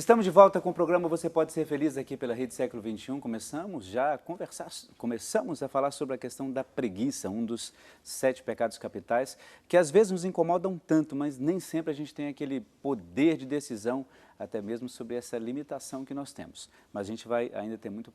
Estamos de volta com o programa Você Pode Ser Feliz aqui pela Rede Século XXI. Começamos a falar sobre a questão da preguiça, um dos 7 pecados capitais, que às vezes nos incomodam tanto, mas nem sempre a gente tem aquele poder de decisão, até mesmo sobre essa limitação que nós temos. Mas a gente vai ainda ter muita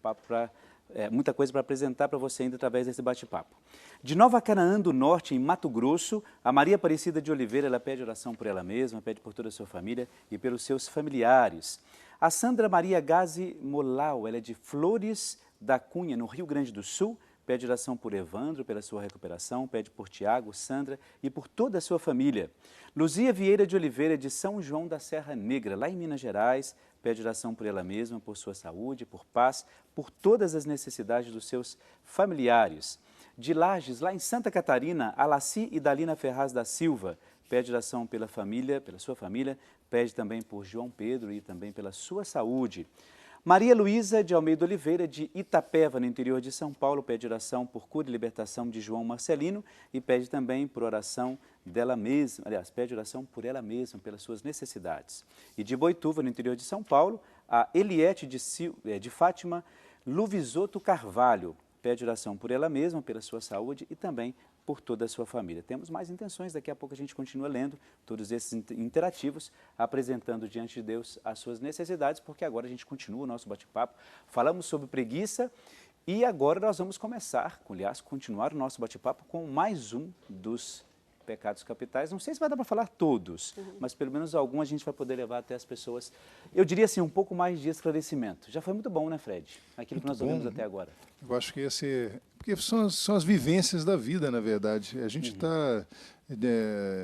coisa para apresentar para você ainda através desse bate-papo. De Nova Canaã do Norte, em Mato Grosso, a Maria Aparecida de Oliveira, ela pede oração por ela mesma, pede por toda a sua família e pelos seus familiares. A Sandra Maria Gazi Molau, ela é de Flores da Cunha, no Rio Grande do Sul, pede oração por Evandro, pela sua recuperação, pede por Tiago, Sandra e por toda a sua família. Luzia Vieira de Oliveira, de São João da Serra Negra, lá em Minas Gerais, pede oração por ela mesma, por sua saúde, por paz, por todas as necessidades dos seus familiares. De Lages, lá em Santa Catarina, Alaci e Dalina Ferraz da Silva, pede oração pela família, pela sua família, pede também por João Pedro e também pela sua saúde. Maria Luísa de Almeida Oliveira, de Itapeva, no interior de São Paulo, pede oração por cura e libertação de João Marcelino e pede também por oração dela mesma, pede oração por ela mesma, pelas suas necessidades. E de Boituva, no interior de São Paulo, a Eliette de Fátima Luvisoto Carvalho, pede oração por ela mesma, pela sua saúde e também por toda a sua família. Temos mais intenções, daqui a pouco a gente continua lendo todos esses interativos, apresentando diante de Deus as suas necessidades, porque agora a gente continua o nosso bate-papo. Falamos sobre preguiça e agora nós vamos continuar o nosso bate-papo com mais um dos pecados capitais. Não sei se vai dar para falar todos, mas pelo menos algum a gente vai poder levar até as pessoas, eu diria assim, um pouco mais de esclarecimento. Já foi muito bom, né, Fred? Aquilo que nós ouvimos até agora. Eu acho que porque são as vivências da vida, na verdade. A gente está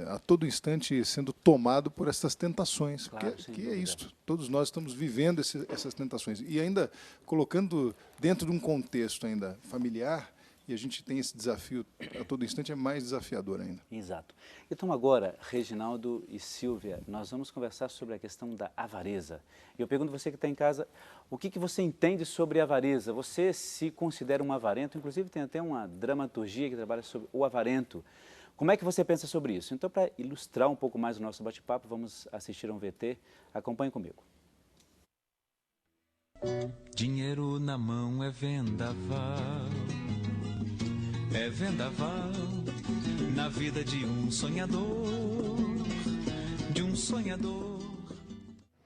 a todo instante sendo tomado por essas tentações, claro, que é isso. Todos nós estamos vivendo essas tentações. E ainda colocando dentro de um contexto ainda familiar, e a gente tem esse desafio a todo instante, é mais desafiador ainda. Exato. Então agora, Reginaldo e Silvia, nós vamos conversar sobre a questão da avareza. Eu pergunto a você que está em casa, o que você entende sobre avareza? Você se considera um avarento? Inclusive tem até uma dramaturgia que trabalha sobre o avarento. Como é que você pensa sobre isso? Então, para ilustrar um pouco mais o nosso bate-papo, vamos assistir a um VT. Acompanhe comigo. Dinheiro na mão é vendaval. É vendaval na vida de um sonhador,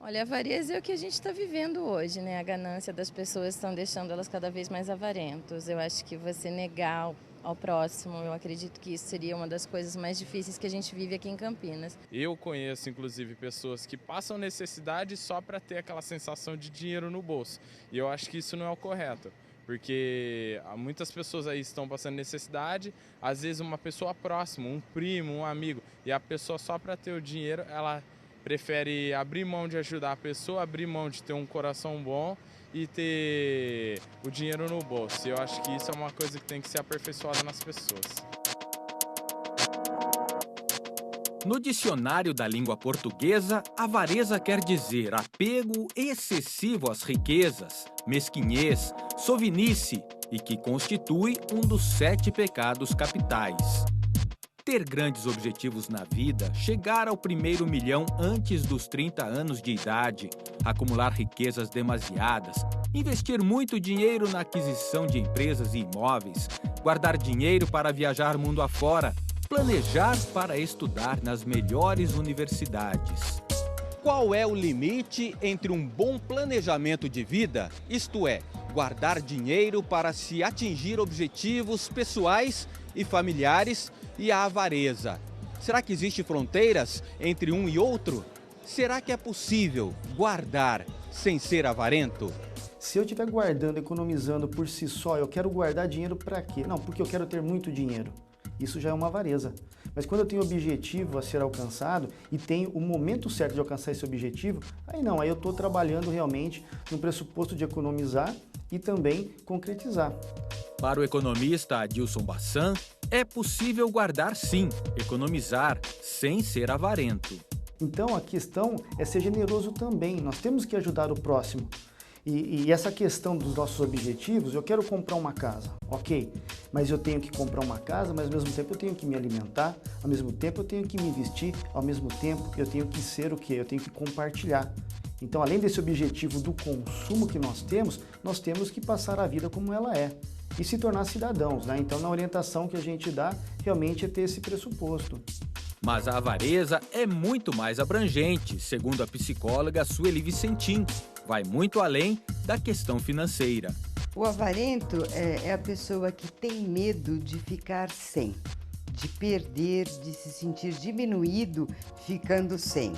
Olha, a avareza é o que a gente está vivendo hoje, né? A ganância das pessoas estão deixando elas cada vez mais avarentos. Eu acho que você negar ao próximo, eu acredito que isso seria uma das coisas mais difíceis que a gente vive aqui em Campinas. Eu conheço, inclusive, pessoas que passam necessidade só para ter aquela sensação de dinheiro no bolso. E eu acho que isso não é o correto. Porque muitas pessoas aí estão passando necessidade, às vezes uma pessoa próxima, um primo, um amigo, e a pessoa só para ter o dinheiro, ela prefere abrir mão de ajudar a pessoa, abrir mão de ter um coração bom e ter o dinheiro no bolso. E eu acho que isso é uma coisa que tem que ser aperfeiçoada nas pessoas. No dicionário da língua portuguesa, avareza quer dizer apego excessivo às riquezas, mesquinhez, sovinice e que constitui um dos 7 pecados capitais. Ter grandes objetivos na vida, chegar ao primeiro milhão antes dos 30 anos de idade, acumular riquezas demasiadas, investir muito dinheiro na aquisição de empresas e imóveis, guardar dinheiro para viajar mundo afora, planejar para estudar nas melhores universidades. Qual é o limite entre um bom planejamento de vida, isto é, guardar dinheiro para se atingir objetivos pessoais e familiares, e a avareza? Será que existem fronteiras entre um e outro? Será que é possível guardar sem ser avarento? Se eu estiver guardando, economizando por si só, eu quero guardar dinheiro para quê? Não, porque eu quero ter muito dinheiro. Isso já é uma avareza. Mas quando eu tenho objetivo a ser alcançado e tenho o momento certo de alcançar esse objetivo, aí não, aí eu estou trabalhando realmente no pressuposto de economizar e também concretizar. Para o economista Adilson Bassan, é possível guardar sim, economizar, sem ser avarento. Então a questão é ser generoso também, nós temos que ajudar o próximo. E essa questão dos nossos objetivos, eu quero comprar uma casa, ok, mas eu tenho que comprar uma casa, mas ao mesmo tempo eu tenho que me alimentar, ao mesmo tempo eu tenho que me vestir, ao mesmo tempo eu tenho que ser o quê? Eu tenho que compartilhar. Então, além desse objetivo do consumo que nós temos que passar a vida como ela é e se tornar cidadãos, né? Então, na orientação que a gente dá, realmente é ter esse pressuposto. Mas a avareza é muito mais abrangente, segundo a psicóloga Sueli Vicentim. Vai muito além da questão financeira. O avarento é a pessoa que tem medo de ficar sem, de perder, de se sentir diminuído ficando sem.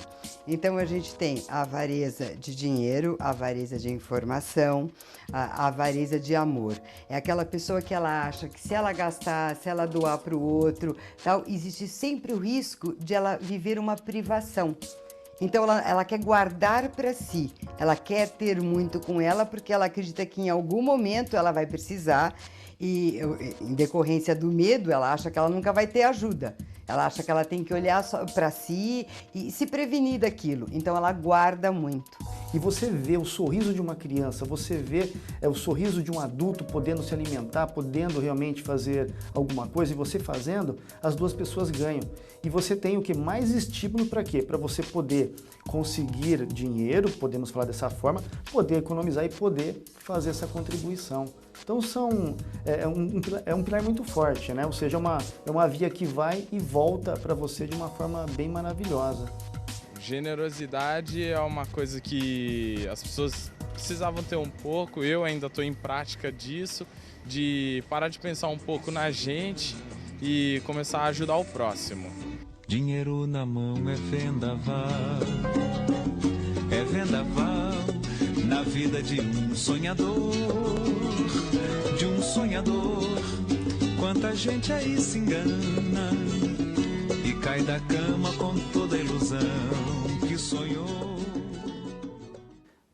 Então a gente tem a avareza de dinheiro, a avareza de informação, a avareza de amor. É aquela pessoa que ela acha que se ela gastar, se ela doar para o outro, tal, existe sempre o risco de ela viver uma privação. Então ela quer guardar para si, ela quer ter muito com ela porque ela acredita que em algum momento ela vai precisar e em decorrência do medo ela acha que ela nunca vai ter ajuda. Ela acha que ela tem que olhar para si e se prevenir daquilo, então ela guarda muito. E você vê o sorriso de uma criança, você vê o sorriso de um adulto podendo se alimentar, podendo realmente fazer alguma coisa, e você fazendo, as duas pessoas ganham. E você tem o que? Mais estímulo para quê? Para você poder conseguir dinheiro, podemos falar dessa forma, poder economizar e poder fazer essa contribuição. Então é um pilar muito forte, né? Ou seja, é uma via que vai e volta para você de uma forma bem maravilhosa. Generosidade é uma coisa que as pessoas precisavam ter um pouco, eu ainda estou em prática disso, de parar de pensar um pouco na gente e começar a ajudar o próximo. Dinheiro na mão é vendaval na vida de um sonhador, Quanta gente aí se engana e cai da cama com toda a ilusão que sonhou.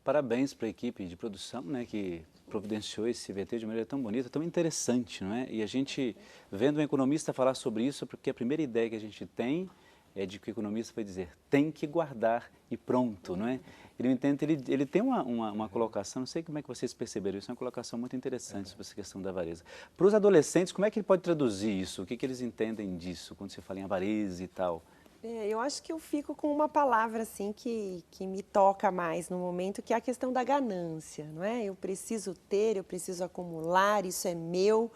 Parabéns para a equipe de produção, né, que providenciou esse VT de maneira tão bonita, tão interessante, não é? E a gente, vendo um economista falar sobre isso, porque a primeira ideia que a gente tem é de que o economista vai dizer, tem que guardar e pronto, não é? Ele tem uma colocação, não sei como é que vocês perceberam isso, é uma colocação muito interessante sobre essa questão da avareza. Para os adolescentes, como é que ele pode traduzir isso? O que eles entendem disso, quando se fala em avareza e tal? Eu acho que eu fico com uma palavra assim que me toca mais no momento, que é a questão da ganância, não é? Eu preciso ter, eu preciso acumular, isso é meu.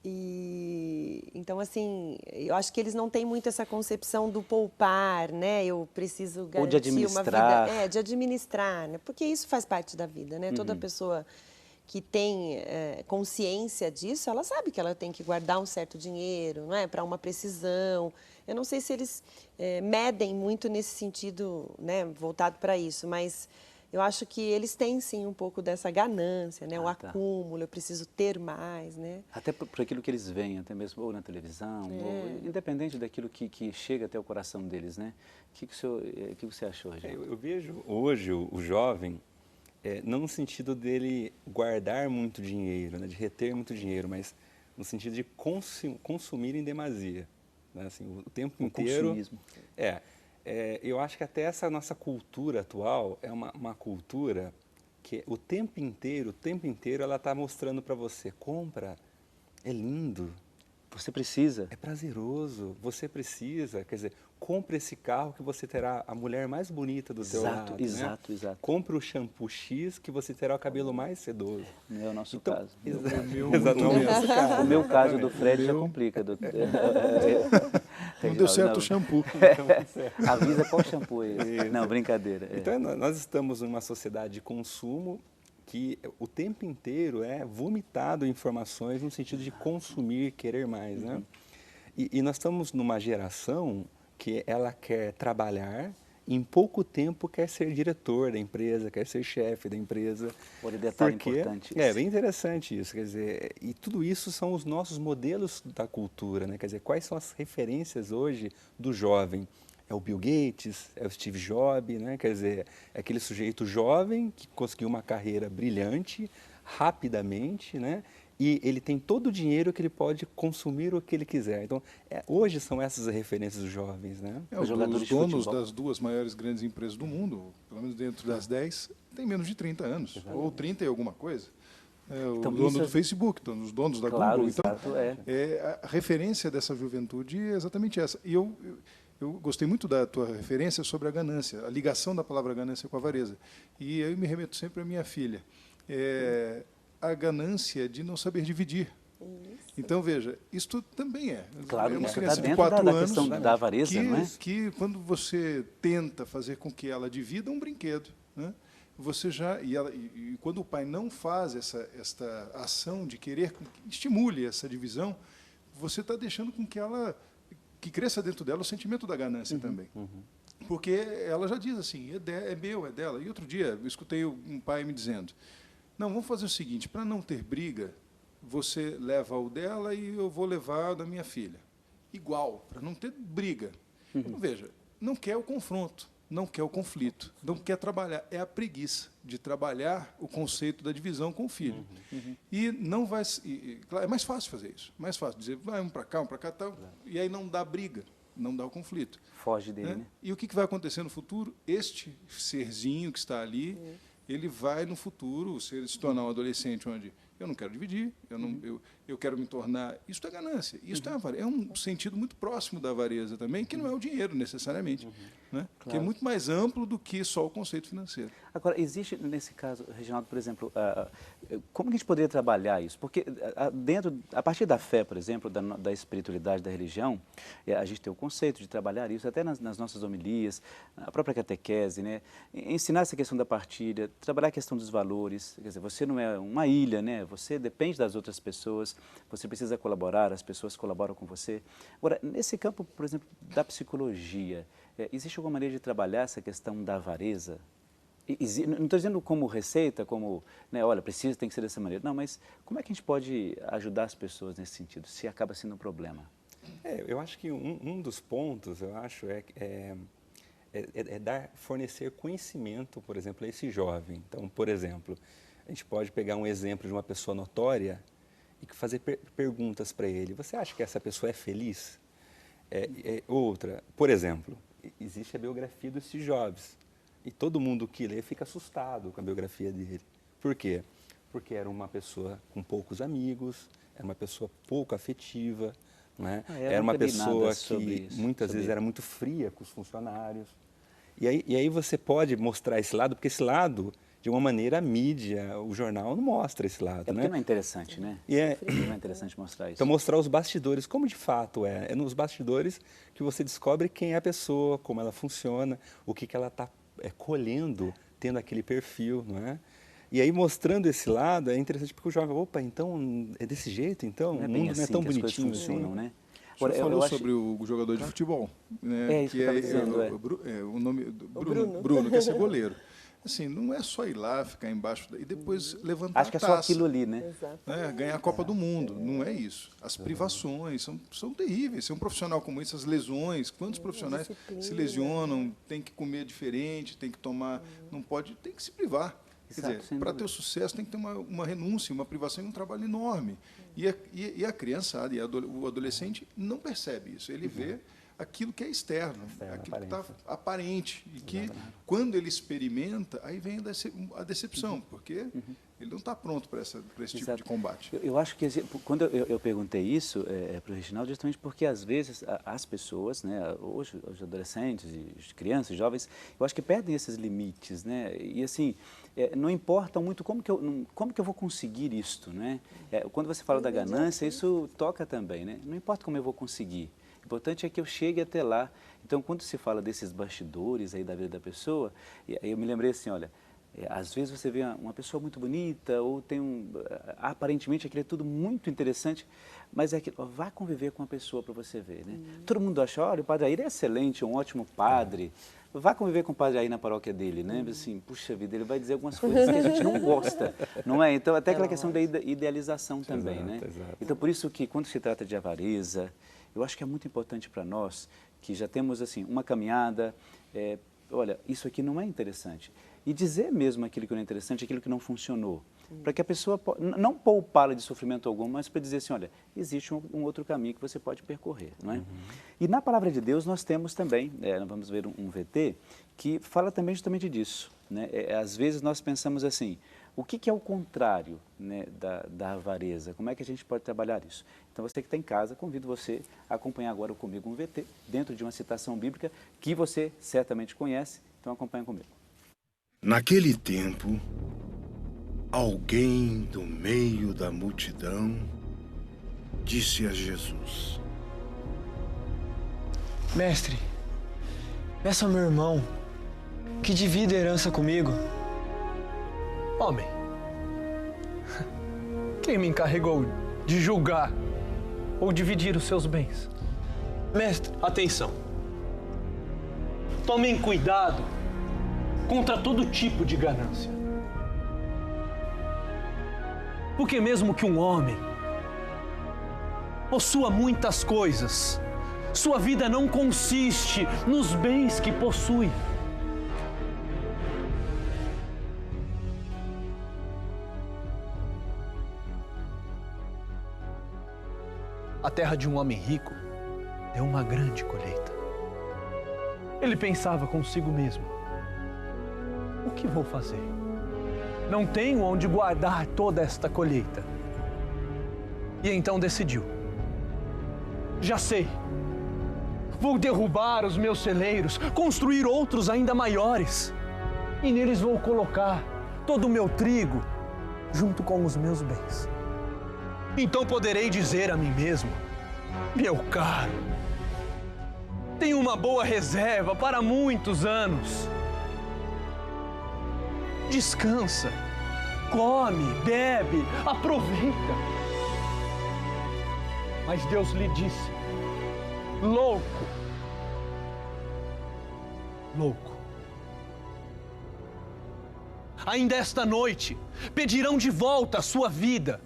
E então, assim, eu acho que eles não têm muito essa concepção do poupar, né? Eu preciso garantir uma vida, de administrar, né? Porque isso faz parte da vida, né? Toda pessoa que tem consciência disso, ela sabe que ela tem que guardar um certo dinheiro, não é? Para uma precisão. Eu não sei se eles medem muito nesse sentido, né? Voltado para isso, mas eu acho que eles têm, sim, um pouco dessa ganância, né? O acúmulo, eu preciso ter mais, né? Até por aquilo que eles veem, até mesmo ou na televisão, ou, independente daquilo que chega até o coração deles, né? O que você achou, Rogério? Eu vejo hoje o jovem, não no sentido dele guardar muito dinheiro, né? De reter muito dinheiro, mas no sentido de consumir em demasia. Né? Assim, o tempo inteiro. Consumismo. Eu acho que até essa nossa cultura atual é uma cultura que o tempo inteiro ela está mostrando para você, compra, é lindo. Você precisa. É prazeroso, você precisa, quer dizer, compre esse carro que você terá a mulher mais bonita do seu lado. Exato. Compre o shampoo X que você terá o cabelo mais sedoso. Não é o nosso caso. Exatamente. O meu caso do Fred já complica. Não deu certo o shampoo. Avisa qual shampoo é esse. Não, brincadeira. Então, nós estamos numa sociedade de consumo que o tempo inteiro é vomitado informações no sentido de consumir, querer mais, né? E nós estamos numa geração que ela quer trabalhar, em pouco tempo quer ser diretor da empresa, quer ser chefe da empresa. Olha, detalhe importante. É bem interessante isso, quer dizer, e tudo isso são os nossos modelos da cultura, né? Quer dizer, quais são as referências hoje do jovem? É o Bill Gates, é o Steve Jobs, né? Quer dizer, é aquele sujeito jovem que conseguiu uma carreira brilhante, rapidamente, né? E ele tem todo o dinheiro que ele pode consumir o que ele quiser. Então, hoje são essas as referências dos jovens, né? Os donos das duas maiores grandes empresas do mundo, pelo menos dentro das 10, têm menos de 30 anos, ou 30 e alguma coisa. O dono do Facebook, os donos da Google. Então, a referência dessa juventude é exatamente essa. E eu gostei muito da tua referência sobre a ganância, a ligação da palavra ganância com a avareza. E eu me remeto sempre à minha filha. A ganância de não saber dividir. Então, veja, isto também é. Claro, é uma isso criança está de dentro 4 da anos questão da avareza, não é? que quando você tenta fazer com que ela divida um brinquedo, né, você já e quando o pai não faz esta ação de querer que estimule essa divisão, você está deixando com que cresça dentro dela o sentimento da ganância também. Porque ela já diz assim, é meu, é dela. E outro dia eu escutei um pai me dizendo, não, vamos fazer o seguinte, para não ter briga, você leva o dela e eu vou levar da minha filha. Igual, para não ter briga. Então, veja, não quer o confronto, não quer o conflito, não quer trabalhar. É a preguiça de trabalhar o conceito da divisão com o filho. E não vai... claro, é mais fácil fazer isso. Mais fácil dizer, vai um para cá, tal, e aí não dá briga, não dá o conflito. Foge dele, né? E o que vai acontecer no futuro? Este serzinho que está ali, ele vai, no futuro, se ele se tornar um adolescente onde eu não quero dividir, eu quero me tornar... Isso é ganância, isso é um sentido muito próximo da avareza também, que não é o dinheiro, necessariamente, né? Claro. Que é muito mais amplo do que só o conceito financeiro. Agora, existe, nesse caso, Reginaldo, por exemplo, como que a gente poderia trabalhar isso? Porque a partir da fé, por exemplo, da espiritualidade, da religião, a gente tem o conceito de trabalhar isso, até nas nossas homilias, a própria catequese, né? Ensinar essa questão da partilha, trabalhar a questão dos valores, quer dizer, você não é uma ilha, né? Você depende das outras pessoas, você precisa colaborar, as pessoas colaboram com você. Agora, nesse campo, por exemplo, da psicologia, existe alguma maneira de trabalhar essa questão da avareza? Não estou dizendo como receita, como, né, olha, tem que ser dessa maneira. Não, mas como é que a gente pode ajudar as pessoas nesse sentido, se acaba sendo um problema? Eu acho que um dos pontos, eu acho, fornecer conhecimento, por exemplo, a esse jovem. Então, por exemplo, a gente pode pegar um exemplo de uma pessoa notória e fazer perguntas para ele. Você acha que essa pessoa é feliz? Outra, por exemplo, existe a biografia do Steve Jobs. E todo mundo que lê fica assustado com a biografia dele. Por quê? Porque era uma pessoa com poucos amigos, era uma pessoa pouco afetiva, né? Era uma pessoa que muitas vezes era muito fria com os funcionários. E aí você pode mostrar esse lado, porque esse lado, de uma maneira, a mídia, o jornal não mostra esse lado. Porque não é interessante, né? Não é interessante mostrar isso. Então, mostrar os bastidores, como de fato é. É nos bastidores que você descobre quem é a pessoa, como ela funciona, o que ela está colhendo, tendo aquele perfil, não é? E aí, mostrando esse lado, é interessante porque o jovem, opa, então, é desse jeito, então? Não é o bem mundo assim não é tão que as coisas bonitinho funcionam, assim. né? Você falou sobre o jogador de futebol, né? Isso que eu estava dizendo, o nome do Bruno, que é ser goleiro. Assim, não é só ir lá, ficar embaixo e depois levantar Acho que a é taça, só aquilo ali, né? Ganhar a Copa do Mundo, não é isso. As privações são terríveis. Ser um profissional como esse, as lesões, quantos profissionais se lesionam, tem que comer diferente, tem que tomar, não pode, tem que se privar. Quer dizer, para ter o sucesso tem que ter uma renúncia, uma privação e um trabalho enorme. E a criançada e o adolescente não percebe isso. Ele vê aquilo que é externo, aquilo que está aparente. E que, quando ele experimenta, aí vem a decepção, porque ele não está pronto para esse tipo de combate. Eu acho que, quando eu perguntei isso para o Reginaldo, justamente porque, às vezes, as pessoas, né, hoje, os adolescentes, os crianças, jovens, eu acho que perdem esses limites, né? E, assim, não importa muito como que eu vou conseguir isto, né? Quando você fala da ganância, isso toca também, né? Não importa como eu vou conseguir. O importante é que eu chegue até lá. Então, quando se fala desses bastidores aí da vida da pessoa, eu me lembrei assim, olha, às vezes você vê uma pessoa muito bonita ou tem aparentemente aquilo é tudo muito interessante, mas vá conviver com a pessoa para você ver, né? Todo mundo acha, olha, o Padre Air é excelente, um ótimo padre. Vá conviver com o Padre Air na paróquia dele, né? Assim, puxa vida, ele vai dizer algumas coisas que a gente não gosta, não é? Então, até aquela questão da idealização também, né? Então, por isso que quando se trata de avareza, eu acho que é muito importante para nós, que já temos assim uma caminhada, olha, isso aqui não é interessante. E dizer mesmo aquilo que não é interessante, aquilo que não funcionou. Para que a pessoa, não poupá-la de sofrimento algum, mas para dizer assim, olha, existe um outro caminho que você pode percorrer, não é? E na Palavra de Deus nós temos também, nós vamos ver um VT, que fala também justamente disso, né? Às vezes nós pensamos assim, O que é o contrário, né, da avareza? Como é que a gente pode trabalhar isso? Então, você que está em casa, convido você a acompanhar agora comigo um VT, dentro de uma citação bíblica que você certamente conhece. Então, acompanha comigo. Naquele tempo, alguém do meio da multidão disse a Jesus: Mestre, peça ao meu irmão que divida a herança comigo. Homem, quem me encarregou de julgar ou dividir os seus bens? Mestre, atenção. Tomem cuidado contra todo tipo de ganância. Porque mesmo que um homem possua muitas coisas, sua vida não consiste nos bens que possui. A terra de um homem rico deu uma grande colheita. Ele pensava consigo mesmo: o que vou fazer? Não tenho onde guardar toda esta colheita. E então decidiu: já sei, vou derrubar os meus celeiros, construir outros ainda maiores, e neles vou colocar todo o meu trigo junto com os meus bens. Então poderei dizer a mim mesmo: meu caro, tenho uma boa reserva para muitos anos. Descansa, come, bebe, aproveita. Mas Deus lhe disse: louco, louco. Ainda esta noite pedirão de volta a sua vida.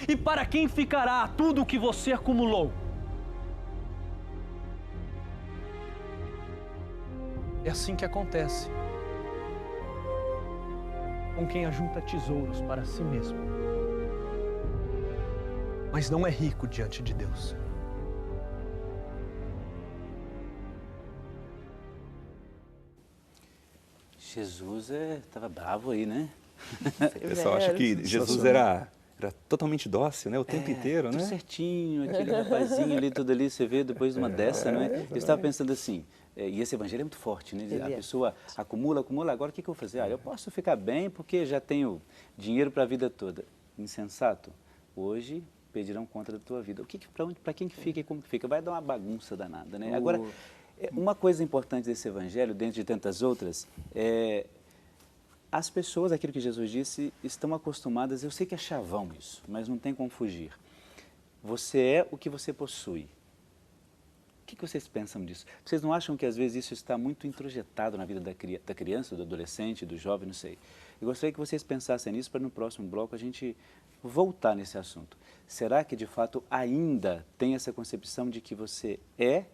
E para quem ficará tudo o que você acumulou? É assim que acontece com quem ajunta tesouros para si mesmo, mas não é rico diante de Deus. Jesus estava bravo aí, né? O pessoal acha que Jesus era totalmente dócil, né? O tempo inteiro, né? Tudo certinho, aquele rapazinho ali, tudo ali, você vê depois de uma dessa, né? Eu estava pensando assim, e esse evangelho é muito forte, né? A pessoa acumula, agora o que eu vou fazer? Eu posso ficar bem porque já tenho dinheiro para a vida toda. Insensato, hoje pedirão conta da tua vida. Para quem que fica e como que fica? Vai dar uma bagunça danada, né? Agora, uma coisa importante desse evangelho, dentro de tantas outras, as pessoas, aquilo que Jesus disse, estão acostumadas, eu sei que é chavão isso, mas não tem como fugir. Você é o que você possui. O que vocês pensam disso? Vocês não acham que às vezes isso está muito introjetado na vida da criança, do adolescente, do jovem, não sei. Eu gostaria que vocês pensassem nisso para no próximo bloco a gente voltar nesse assunto. Será que de fato ainda tem essa concepção de que você é,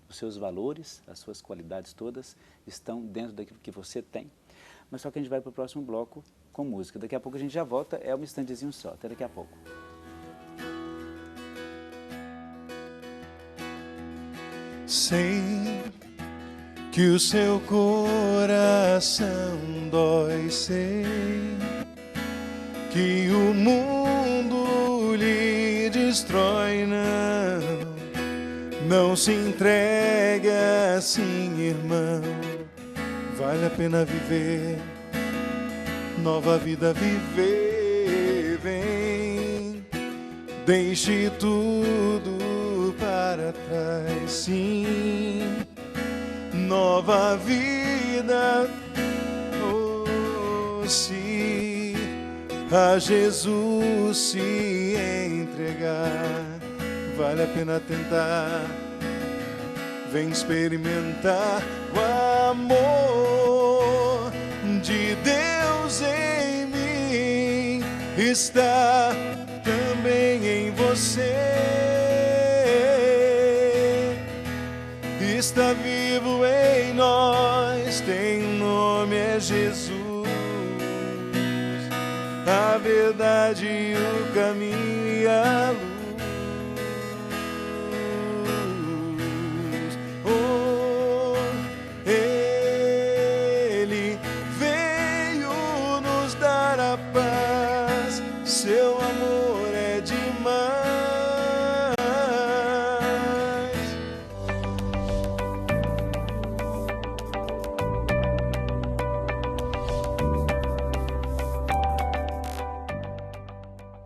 os seus valores, as suas qualidades todas estão dentro daquilo que você tem? Mas só que a gente vai para o próximo bloco com música. Daqui a pouco a gente já volta, é um instantezinho só. Até daqui a pouco. Sei que o seu coração dói, sei que o mundo lhe destrói, não se entregue assim, irmão. Vale a pena viver, nova vida viver, vem, deixe tudo para trás, sim, nova vida, oh, se a Jesus se entregar, vale a pena tentar, vem experimentar o amor de Deus em mim, está também em você, está vivo em nós, tem nome, é Jesus, a verdade e o caminho.